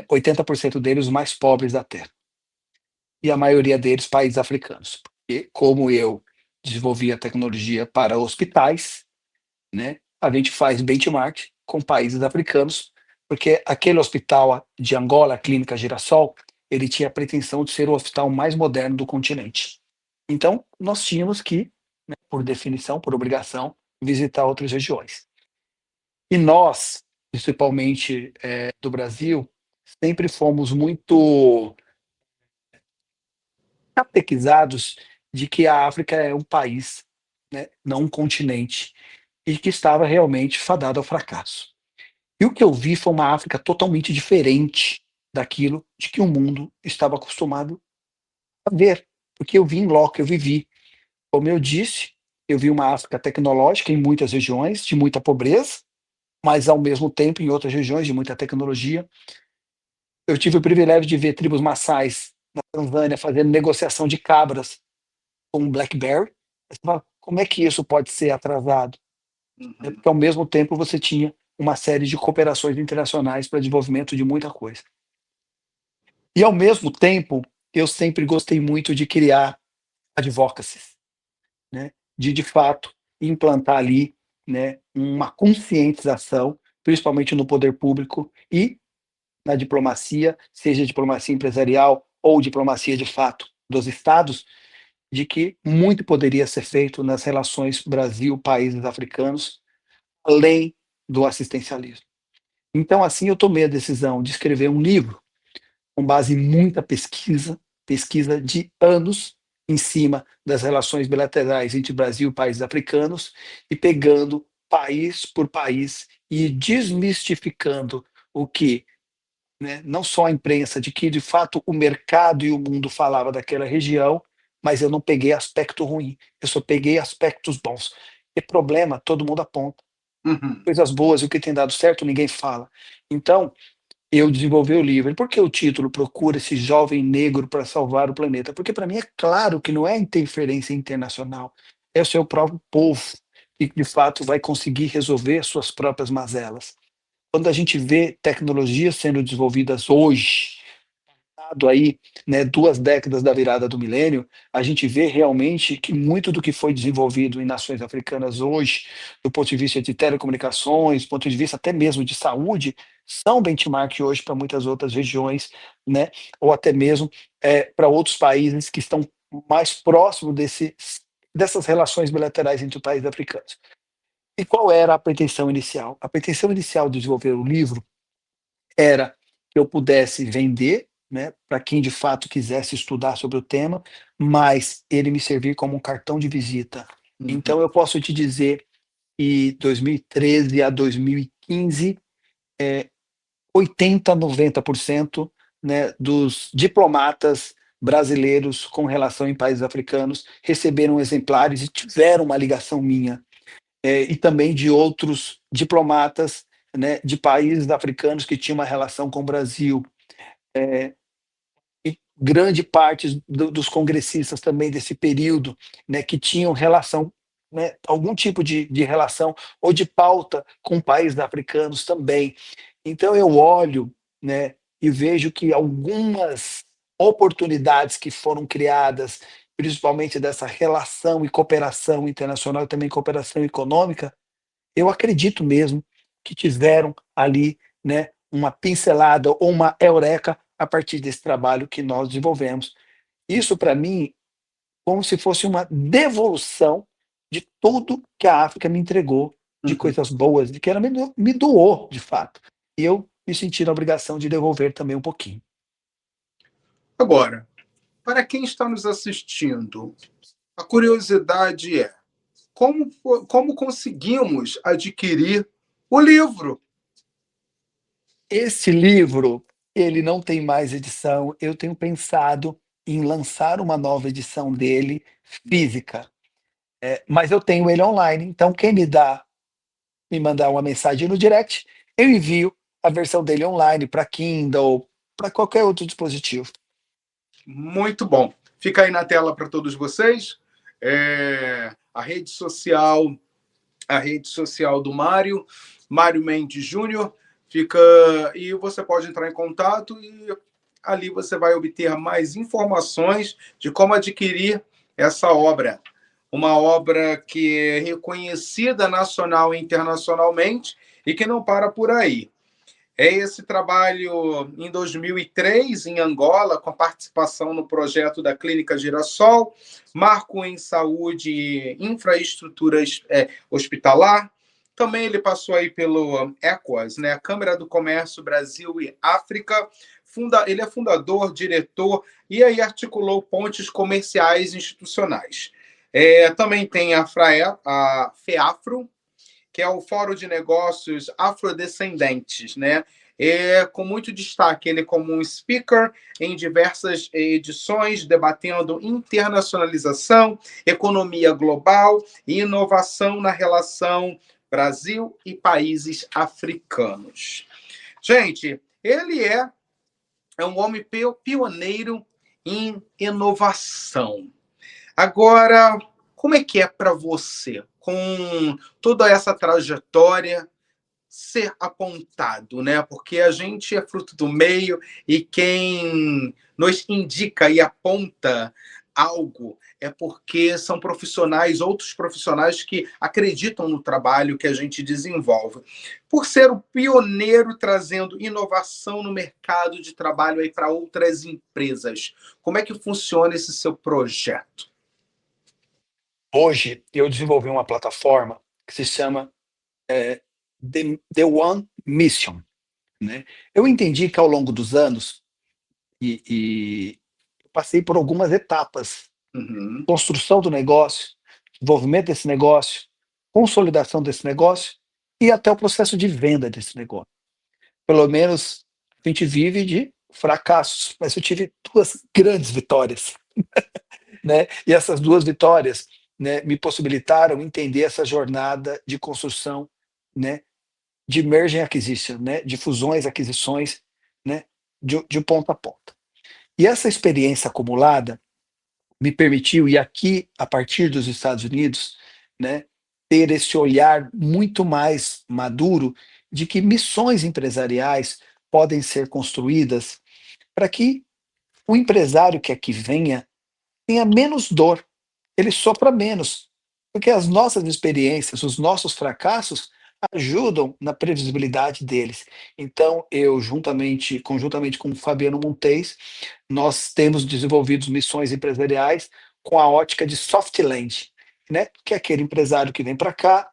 80% deles os mais pobres da Terra. E a maioria deles países africanos. Porque, como eu desenvolvi a tecnologia para hospitais, né, a gente faz benchmark com países africanos, porque aquele hospital de Angola, a Clínica Girassol, ele tinha a pretensão de ser o hospital mais moderno do continente. Então, nós tínhamos que, né, por definição, por obrigação, visitar outras regiões. E nós, principalmente do Brasil, sempre fomos muito catequizados de que a África é um país, né, não um continente, e que estava realmente fadado ao fracasso. E o que eu vi foi uma África totalmente diferente daquilo de que o mundo estava acostumado a ver, porque eu vi em loco, eu vivi. Como eu disse, eu vi uma África tecnológica em muitas regiões, de muita pobreza, mas ao mesmo tempo em outras regiões de muita tecnologia. Eu tive o privilégio de ver tribos maçais na Tanzânia fazendo negociação de cabras com um BlackBerry. Você fala, como é que isso pode ser atrasado? É porque ao mesmo tempo você tinha uma série de cooperações internacionais para desenvolvimento de muita coisa. E ao mesmo tempo, eu sempre gostei muito de criar advocacies, né? De fato implantar ali, né, uma conscientização, principalmente no poder público e na diplomacia, seja diplomacia empresarial ou diplomacia de fato dos estados, de que muito poderia ser feito nas relações Brasil-países africanos, além do assistencialismo. Então, assim, eu tomei a decisão de escrever um livro com base em muita pesquisa, pesquisa de anos em cima das relações bilaterais entre Brasil e países africanos, e pegando país por país e desmistificando o que, né, não só a imprensa, de que de fato o mercado e o mundo falava daquela região, mas eu não peguei aspecto ruim, eu só peguei aspectos bons. E problema, todo mundo aponta. Uhum. Coisas boas e o que tem dado certo, ninguém fala. Então, eu desenvolvi o livro. E por que o título Procura esse Jovem Negro para Salvar o Planeta? Porque para mim é claro que não é interferência internacional, é o seu próprio povo que de fato vai conseguir resolver suas próprias mazelas. Quando a gente vê tecnologias sendo desenvolvidas hoje, dado aí, né, 2 décadas da virada do milênio, a gente vê realmente que muito do que foi desenvolvido em nações africanas hoje, do ponto de vista de telecomunicações, do ponto de vista até mesmo de saúde, são benchmark hoje para muitas outras regiões, né, ou até mesmo para outros países que estão mais próximos dessas relações bilaterais entre os países africanos. E qual era a pretensão inicial? A pretensão inicial de desenvolver o livro era que eu pudesse vender, né, para quem de fato quisesse estudar sobre o tema, mas ele me servir como um cartão de visita. Então eu posso te dizer que 2013 a 2015, 80, 90%, né, dos diplomatas brasileiros com relação em países africanos receberam exemplares e tiveram uma ligação minha. E também de outros diplomatas, né, de países africanos que tinham uma relação com o Brasil. E grande parte dos congressistas também desse período, né, que tinham relação, né, algum tipo de relação ou de pauta com países africanos também. Então eu olho, né, e vejo que algumas oportunidades que foram criadas, principalmente dessa relação e cooperação internacional e também cooperação econômica, eu acredito mesmo que tiveram ali, né, uma pincelada ou uma eureka a partir desse trabalho que nós desenvolvemos. Isso para mim, como se fosse uma devolução de tudo que a África me entregou, de Uhum. coisas boas, de que ela me doou, de fato. E eu me senti na obrigação de devolver também um pouquinho. Agora, para quem está nos assistindo, a curiosidade é como, como conseguimos adquirir o livro? Esse livro, ele não tem mais edição. Eu tenho pensado em lançar uma nova edição dele física, mas eu tenho ele online. Então, quem me mandar uma mensagem no direct, eu envio a versão dele online para Kindle, para qualquer outro dispositivo. Muito bom. Fica aí na tela para todos vocês. A rede social do Mário, Mário Mendes Júnior, fica e você pode entrar em contato e ali você vai obter mais informações de como adquirir essa obra. Uma obra que é reconhecida nacional e internacionalmente e que não para por aí. É esse trabalho em 2003, em Angola, com a participação no projeto da Clínica Girassol, marco em saúde e infraestrutura hospitalar. Também ele passou aí pelo ECOAS, né? Câmara do Comércio Brasil e África. Ele é fundador, diretor, e aí articulou pontes comerciais institucionais. Também tem a FEAFRO, que é o Fórum de Negócios Afrodescendentes, né? Com muito destaque, ele como um speaker em diversas edições, debatendo internacionalização, economia global e inovação na relação Brasil e países africanos. Gente, ele é um homem pioneiro em inovação. Agora, como é que é para você, com toda essa trajetória, ser apontado, né? Porque a gente é fruto do meio e quem nos indica e aponta algo é porque são profissionais, outros profissionais que acreditam no trabalho que a gente desenvolve. Por ser o pioneiro trazendo inovação no mercado de trabalho aí para outras empresas, como é que funciona esse seu projeto? Hoje, eu desenvolvi uma plataforma que se chama The One Mission, né? Eu entendi que ao longo dos anos, e passei por algumas etapas: Uhum. construção do negócio, desenvolvimento desse negócio, consolidação desse negócio e até o processo de venda desse negócio. Pelo menos a gente vive de fracassos, mas eu tive duas grandes vitórias, né? E essas duas vitórias, né, me possibilitaram entender essa jornada de construção, né, de merger and acquisition, né, de fusões, aquisições, né, de ponta a ponta. E essa experiência acumulada me permitiu, e aqui, a partir dos Estados Unidos, né, ter esse olhar muito mais maduro de que missões empresariais podem ser construídas para que o empresário que aqui venha tenha menos dor, ele sofra menos, porque as nossas experiências, os nossos fracassos ajudam na previsibilidade deles. Então, eu conjuntamente com o Fabiano Montes, nós temos desenvolvido missões empresariais com a ótica de soft land, né? Que é aquele empresário que vem para cá,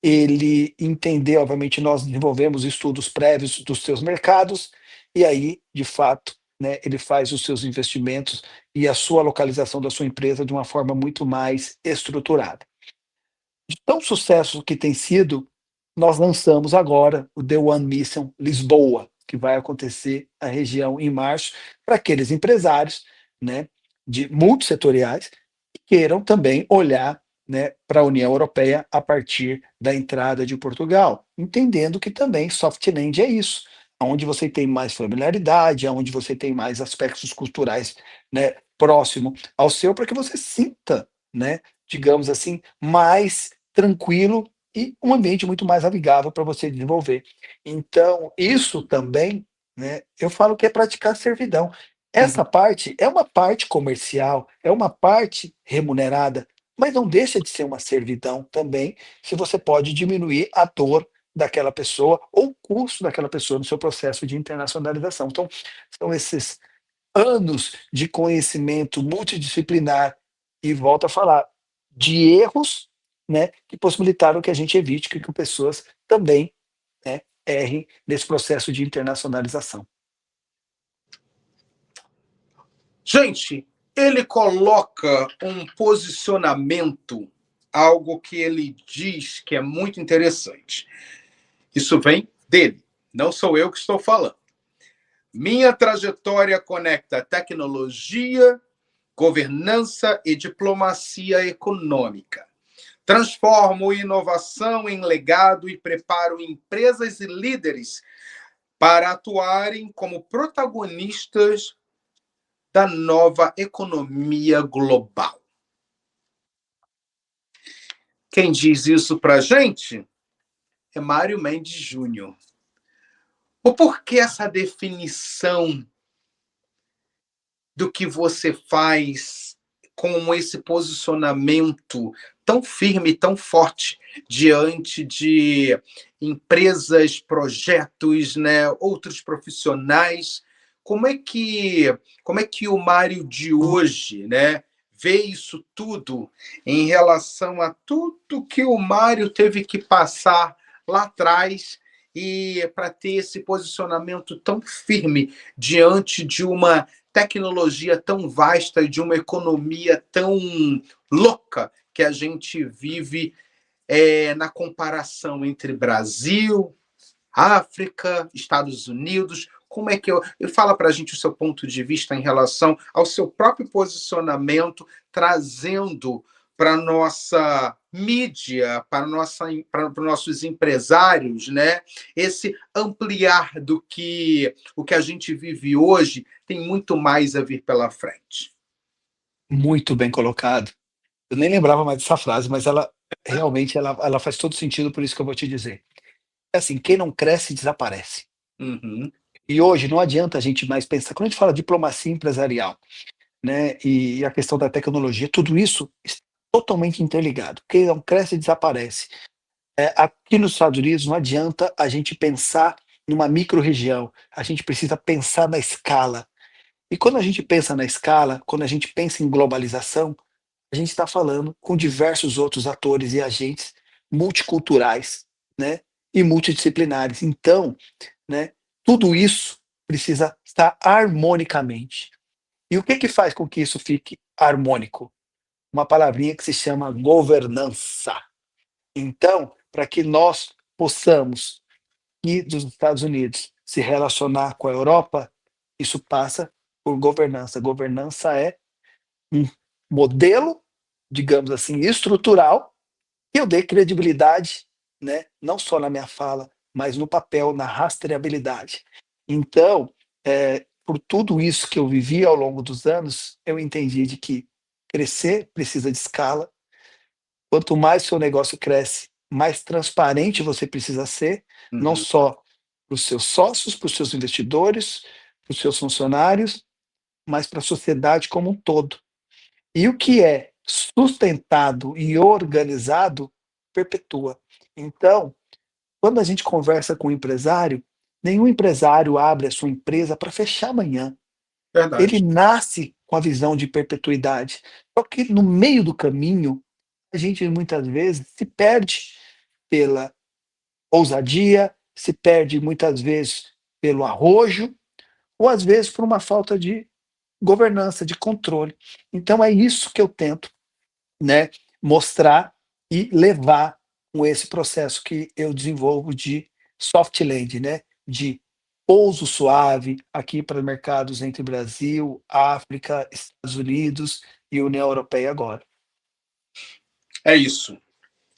ele entender, obviamente, nós desenvolvemos estudos prévios dos seus mercados, e aí, de fato, né, ele faz os seus investimentos e a sua localização da sua empresa de uma forma muito mais estruturada. De tão sucesso que tem sido, nós lançamos agora o The One Mission Lisboa, que vai acontecer na região em março, para aqueles empresários, né, de multissetoriais que queiram também olhar, né, para a União Europeia a partir da entrada de Portugal, entendendo que também soft land é isso, onde você tem mais familiaridade, onde você tem mais aspectos culturais, né, próximo ao seu, para que você sinta, né, digamos assim, mais tranquilo e um ambiente muito mais amigável para você desenvolver. Então, isso também, né, eu falo que é praticar servidão. Essa parte é uma parte comercial, é uma parte remunerada, mas não deixa de ser uma servidão também, se você pode diminuir a dor daquela pessoa ou o custo daquela pessoa no seu processo de internacionalização. Então, são esses anos de conhecimento multidisciplinar, e volto a falar, de erros, né, que possibilitaram que a gente evite que pessoas também, né, errem nesse processo de internacionalização. Gente, ele coloca um posicionamento, algo que ele diz que é muito interessante. Isso vem dele, não sou eu que estou falando. Minha trajetória conecta tecnologia, governança e diplomacia econômica. Transformo inovação em legado e preparo empresas e líderes para atuarem como protagonistas da nova economia global. Quem diz isso para a gente é Mário Mendes Júnior. O porquê essa definição do que você faz com esse posicionamento tão firme, tão forte diante de empresas, projetos, né, outros profissionais? Como é que o Mário de hoje, né, vê isso tudo em relação a tudo que o Mário teve que passar lá atrás e para ter esse posicionamento tão firme diante de uma tecnologia tão vasta e de uma economia tão louca que a gente vive na comparação entre Brasil, África, Estados Unidos? Como é que fala para a gente o seu ponto de vista em relação ao seu próprio posicionamento, trazendo para a nossa mídia, para os nossos empresários, né? Esse ampliar do que o que a gente vive hoje tem muito mais a vir pela frente. Muito bem colocado. Eu nem lembrava mais dessa frase, mas ela realmente ela faz todo sentido, por isso que eu vou te dizer. É assim, quem não cresce desaparece. Uhum. E hoje não adianta a gente mais pensar, quando a gente fala diplomacia empresarial, né, e a questão da tecnologia, tudo isso está totalmente interligado. Quem não cresce desaparece. Aqui nos Estados Unidos não adianta a gente pensar numa micro-região, a gente precisa pensar na escala. E quando a gente pensa na escala, quando a gente pensa em globalização, a gente está falando com diversos outros atores e agentes multiculturais, né, e multidisciplinares. Então, né, tudo isso precisa estar harmonicamente. E o que que faz com que isso fique harmônico? Uma palavrinha que se chama governança. Então, para que nós possamos ir dos Estados Unidos se relacionar com a Europa, isso passa por governança. Governança é um modelo, digamos assim, estrutural, que eu dê credibilidade, né, não só na minha fala, mas no papel, na rastreabilidade. Então, por tudo isso que eu vivi ao longo dos anos, eu entendi de que crescer precisa de escala. Quanto mais seu negócio cresce, mais transparente você precisa ser, não só para os seus sócios, para os seus investidores, para os seus funcionários, mas para a sociedade como um todo. E o que é sustentado e organizado perpetua. Então, quando a gente conversa com um empresário, nenhum empresário abre a sua empresa para fechar amanhã. Verdade. Ele nasce com a visão de perpetuidade. Só que no meio do caminho, a gente muitas vezes se perde pela ousadia, se perde muitas vezes pelo arrojo, ou às vezes por uma falta de governança, de controle. Então é isso que eu tento, né, mostrar e levar com esse processo que eu desenvolvo de soft land, né, de pouso suave aqui para mercados entre Brasil, África, Estados Unidos e União Europeia agora. É isso.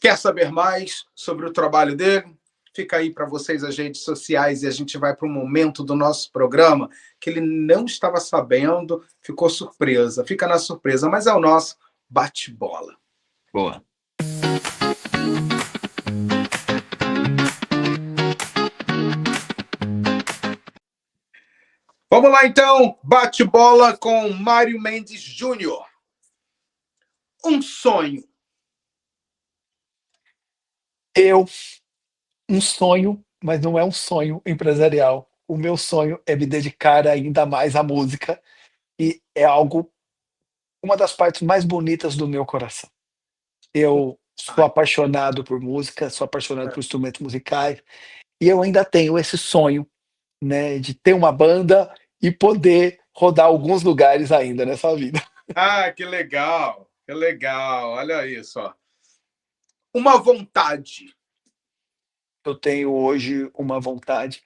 Quer saber mais sobre o trabalho dele? Fica aí para vocês as redes sociais e a gente vai para um momento do nosso programa que ele não estava sabendo, ficou surpresa. Fica na surpresa, mas é o nosso bate-bola. Boa. Vamos lá então, bate-bola com Mário Mendes Júnior. Um sonho. Um sonho, mas não é um sonho empresarial. O meu sonho é me dedicar ainda mais à música e é algo, uma das partes mais bonitas do meu coração. Eu Sou apaixonado por música, sou apaixonado por instrumentos musicais, e eu ainda tenho esse sonho, né, de ter uma banda e poder rodar alguns lugares ainda nessa vida. Ah, que legal, que legal. Olha isso, ó. Uma vontade. Eu tenho hoje uma vontade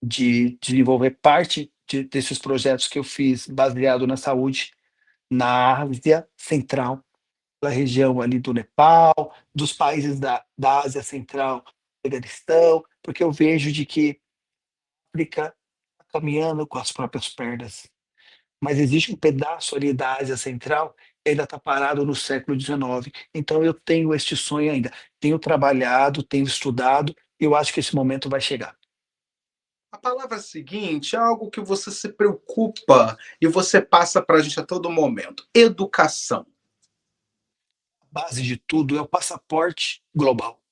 de desenvolver parte desses projetos que eu fiz baseado na saúde na Ásia Central, pela região ali do Nepal, dos países da Ásia Central, Afeganistão, porque eu vejo de que a África está caminhando com as próprias pernas, mas existe um pedaço ali da Ásia Central que ainda está parado no século XIX. Então eu tenho este sonho ainda. Tenho trabalhado, tenho estudado, e eu acho que esse momento vai chegar. A palavra seguinte é algo que você se preocupa e você passa para a gente a todo momento. Educação. A base de tudo é o passaporte global.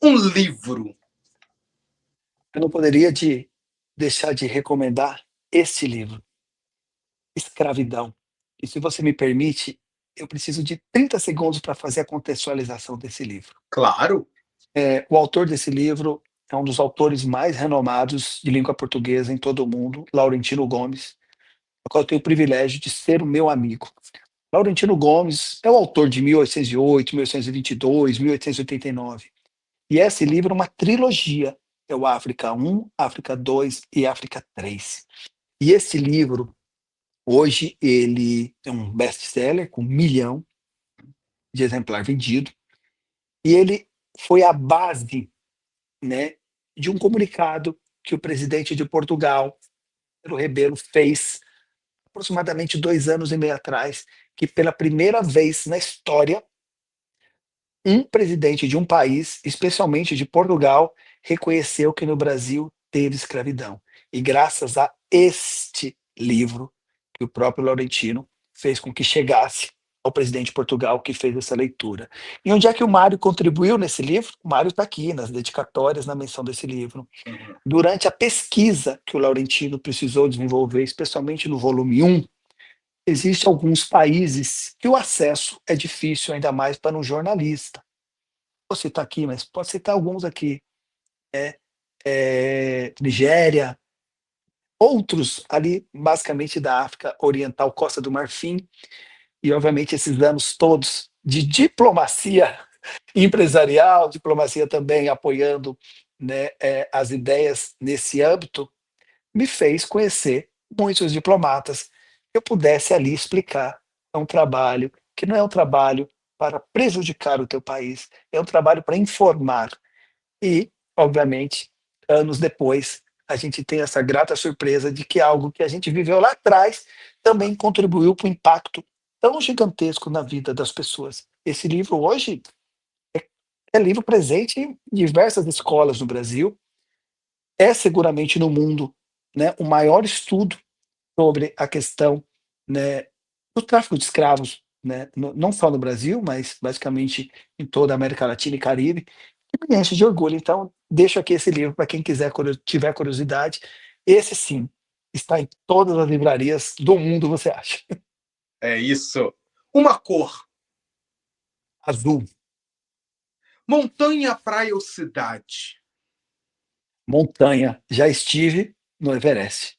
Um livro. Eu não poderia deixar de recomendar este livro, Escravidão. E se você me permite, eu preciso de 30 segundos para fazer a contextualização desse livro. Claro. O autor desse livro é um dos autores mais renomados de língua portuguesa em todo o mundo, Laurentino Gomes, o qual eu tenho o privilégio de ser o meu amigo. Laurentino Gomes é o autor de 1808, 1822, 1889. E esse livro é uma trilogia. É o África 1, África 2 e África 3. E esse livro, hoje, ele é um best-seller com 1 milhão de exemplar vendido. E ele foi a base, né, de um comunicado que o presidente de Portugal, Pedro Rebelo, fez aproximadamente 2 anos e meio atrás, que pela primeira vez na história, um presidente de um país, especialmente de Portugal, reconheceu que no Brasil teve escravidão. E graças a este livro, que o próprio Laurentino fez com que chegasse ao presidente de Portugal, que fez essa leitura. E onde é que o Mário contribuiu nesse livro? O Mário está aqui, nas dedicatórias, na menção desse livro. Durante a pesquisa que o Laurentino precisou desenvolver, especialmente no volume 1, existem alguns países que o acesso é difícil, ainda mais para um jornalista. Vou citar aqui, mas posso citar alguns aqui. Nigéria, outros ali, basicamente da África Oriental, Costa do Marfim, e obviamente esses anos todos de diplomacia empresarial, diplomacia também apoiando, né, as ideias nesse âmbito, me fez conhecer muitos diplomatas que eu pudesse ali explicar. É um trabalho que não é um trabalho para prejudicar o teu país, é um trabalho para informar. E, obviamente, anos depois, a gente tem essa grata surpresa de que algo que a gente viveu lá atrás também contribuiu para o impacto tão gigantesco na vida das pessoas. Esse livro hoje é livro presente em diversas escolas no Brasil, é seguramente no mundo, né, o maior estudo sobre a questão, né, do tráfico de escravos, né, não só no Brasil, mas basicamente em toda a América Latina e Caribe, que me enche de orgulho. Então, deixo aqui esse livro para quem quiser, tiver curiosidade. Esse sim, está em todas as livrarias do mundo, você acha. É isso. Uma cor. Azul. Montanha, praia ou cidade? Montanha. Já estive no Everest.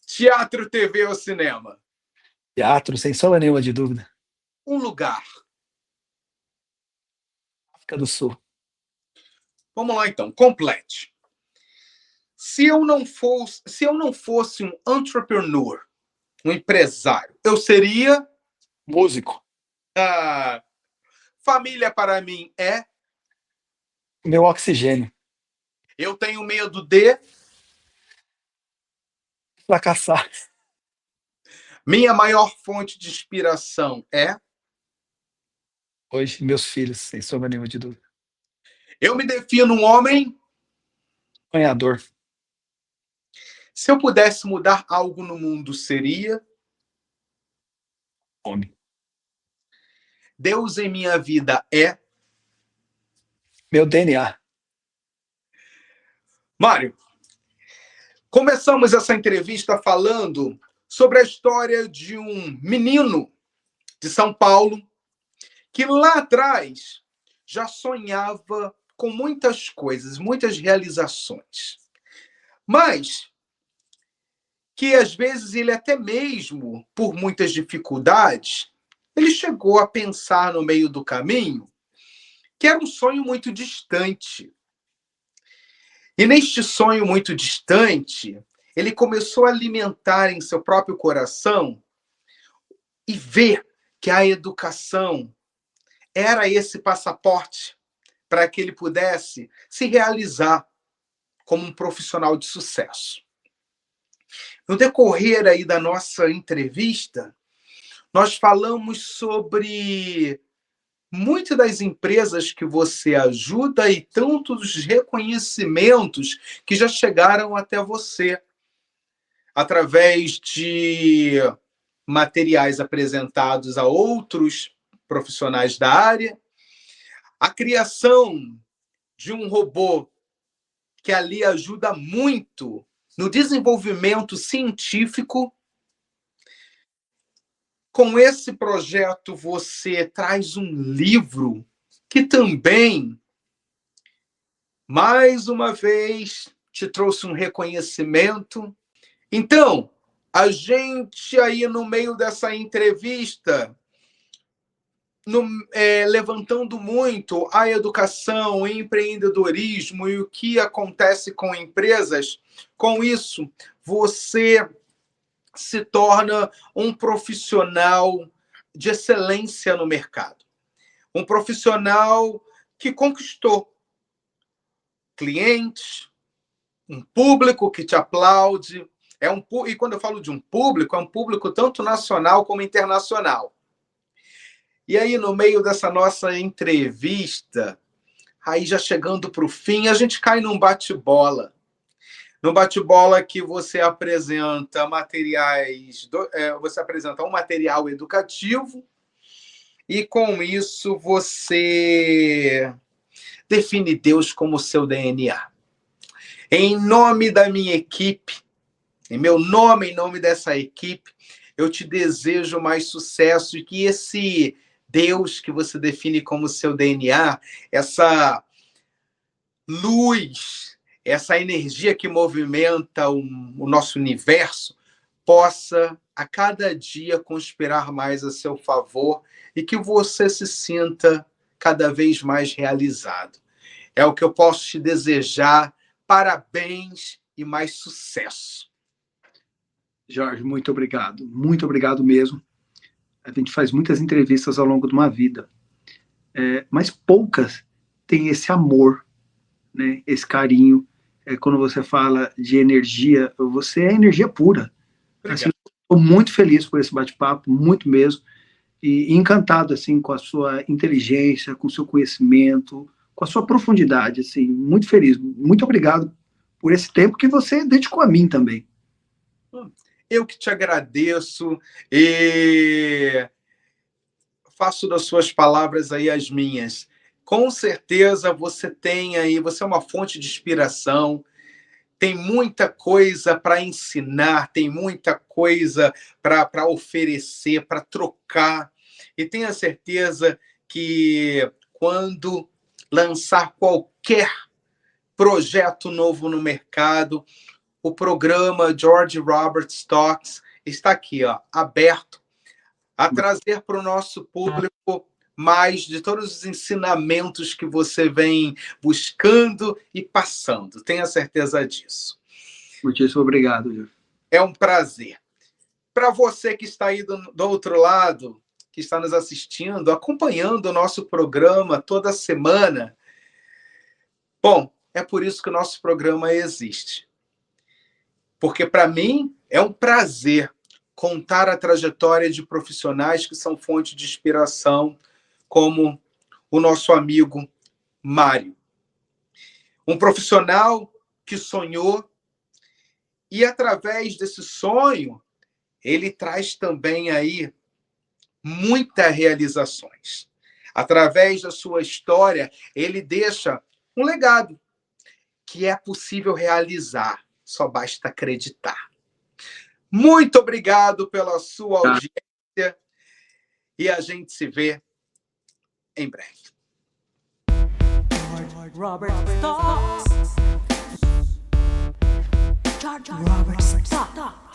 Teatro, TV ou cinema? Teatro, sem sombra nenhuma de dúvida. Um lugar. África do Sul. Vamos lá então, complete. Se eu não fosse um entrepreneur, um empresário, eu seria. Músico. Família para mim é. Meu oxigênio. Eu tenho medo de. Fracassar. Minha maior fonte de inspiração é. Hoje, meus filhos, sem sombra nenhuma de dúvida. Eu me defino um homem. Sonhador. Se eu pudesse mudar algo no mundo, seria. Homem. Deus em minha vida é. Meu DNA. Mário, começamos essa entrevista falando sobre a história de um menino de São Paulo que lá atrás já sonhava com muitas coisas, muitas realizações, mas que às vezes ele até mesmo, por muitas dificuldades, ele chegou a pensar no meio do caminho que era um sonho muito distante. E neste sonho muito distante, ele começou a alimentar em seu próprio coração e ver que a educação era esse passaporte para que ele pudesse se realizar como um profissional de sucesso. No decorrer aí da nossa entrevista, nós falamos sobre muitas das empresas que você ajuda e tantos reconhecimentos que já chegaram até você através de materiais apresentados a outros profissionais da área, a criação de um robô que ali ajuda muito no desenvolvimento científico. Com esse projeto, você traz um livro que também, mais uma vez, te trouxe um reconhecimento. Então, a gente aí no meio dessa entrevista, levantando muito a educação, o empreendedorismo e o que acontece com empresas, com isso, você se torna um profissional de excelência no mercado. Um profissional que conquistou clientes, um público que te aplaude. E quando eu falo de um público, é um público tanto nacional como internacional. E aí, no meio dessa nossa entrevista, aí já chegando para o fim, a gente cai num bate-bola. No bate-bola que você apresenta você apresenta um material educativo e, com isso, você define Deus como seu DNA. Em nome da minha equipe, em meu nome, em nome dessa equipe, eu te desejo mais sucesso e que esse Deus que você define como seu DNA, essa luz, essa energia que movimenta o nosso universo, possa a cada dia conspirar mais a seu favor e que você se sinta cada vez mais realizado. É o que eu posso te desejar. Parabéns e mais sucesso. Jorge, muito obrigado mesmo. A gente faz muitas entrevistas ao longo de uma vida, mas poucas têm esse amor, né? Esse carinho. Quando você fala de energia, você é energia pura. Assim, estou muito feliz por esse bate-papo, muito mesmo, e encantado assim com a sua inteligência, com o seu conhecimento, com a sua profundidade, assim, muito feliz. Muito obrigado por esse tempo que você dedicou a mim também. Eu que te agradeço e faço das suas palavras aí as minhas. Com certeza você é uma fonte de inspiração, tem muita coisa para ensinar, tem muita coisa para oferecer, para trocar. E tenha certeza que quando lançar qualquer projeto novo no mercado, o programa George Roberts Talks está aqui, aberto a trazer para o nosso público mais de todos os ensinamentos que você vem buscando e passando. Tenha certeza disso. Muitíssimo obrigado, Jorge. É um prazer. Para você que está aí do outro lado, que está nos assistindo, acompanhando o nosso programa toda semana, bom, é por isso que o nosso programa existe. Porque, para mim, é um prazer contar a trajetória de profissionais que são fonte de inspiração, como o nosso amigo Mário. Um profissional que sonhou e, através desse sonho, ele traz também aí muitas realizações. Através da sua história, ele deixa um legado que é possível realizar. Só basta acreditar. Muito obrigado pela sua audiência e a gente se vê em breve. Robert Talks. Robert Talks.